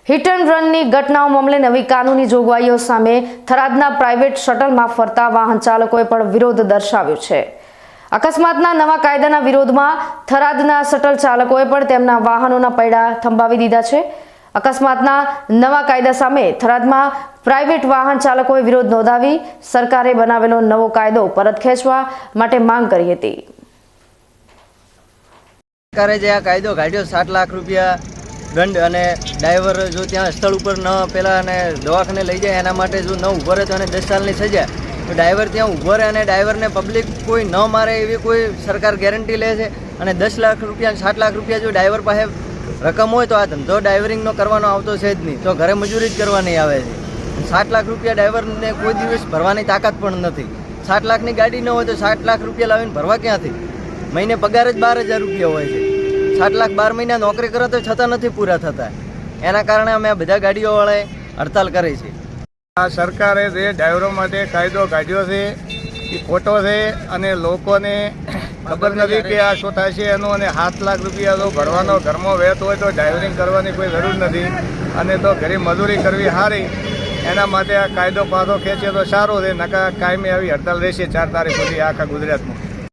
Hit and રનની ઘટનાઓ મામલે નવી કાનૂની જોગવાઈઓ સામે થરાદના પ્રાઇવેટ શટલમાં ફરતા વાહન ચાલકોએ પણ વિરોધ દર્શાવ્યો છે। અકસ્માતના નવા કાયદાના વિરોધમાં થરાદના શટલ ચાલકોએ પણ તેમના વાહનોના પૈડા થંભાવી દીધા છે। અકસ્માતના નવા કાયદા સામે થરાદમાં પ્રાઇવેટ વાહન ચાલકોએ વિરોધ નોંધાવી સરકારે બનાવેલો નવો કાયદો પરત ખેંચવા માટે માંગ કરી હતી। સરકારે જે આ કાયદો કાઢ્યો 7 લાખ રૂપિયા દંડ અને ડ્રાઈવર જો ત્યાં સ્થળ ઉપર ન પેલા અને દવાખાને લઈ જાય એના માટે જો ન ઊભો રહે તો એને 10 સાલની સજા। તો ડ્રાઈવર ત્યાં ઊભો રહે અને ડ્રાઈવરને પબ્લિક કોઈ ન મારે એવી કોઈ સરકાર ગેરંટી લે છે। અને 10 લાખ રૂપિયા 7 લાખ રૂપિયા જો ડ્રાઈવર પાસે રકમ હોય તો આ ધંધો ડ્રાઈવરિંગનો કરવાનો આવતો છે જ નહીં, તો ઘરે મજૂરી જ કરવાની આવે છે। 7 લાખ રૂપિયા ડ્રાઈવરને કોઈ દિવસ ભરવાની તાકાત પણ નથી। 7 લાખની ગાડી ન હોય તો 7 લાખ રૂપિયા લાવીને ભરવા ક્યાંથી? મહિને પગાર જ 12,000 રૂપિયા હોય છે। 7 લાખ 12 મહિના નોકરી કરે તો છતાં નથી પૂરા થતા। એના કારણે અમે બધા ગાડીઓવાળાએ હડતાલ કરી છે। આ સરકારે જે ડ્રાઈવરો માટે કાયદો કાઢ્યો છે એ ખોટો છે અને લોકોને ખબર નથી કે આ શું થાય છે એનું। અને 7 લાખ રૂપિયા જો ભરવાનો ઘરમાં વહેતો હોય તો ડ્રાઈવરિંગ કરવાની કોઈ જરૂર નથી અને તો ઘરે મજૂરી કરવી સારી। એના માટે આ કાયદો પાછો ખેંચે તો સારું છે, નકા કાયમી આવી હડતાલ રહેશે 4 તારીખ સુધી આખા ગુજરાતમાં।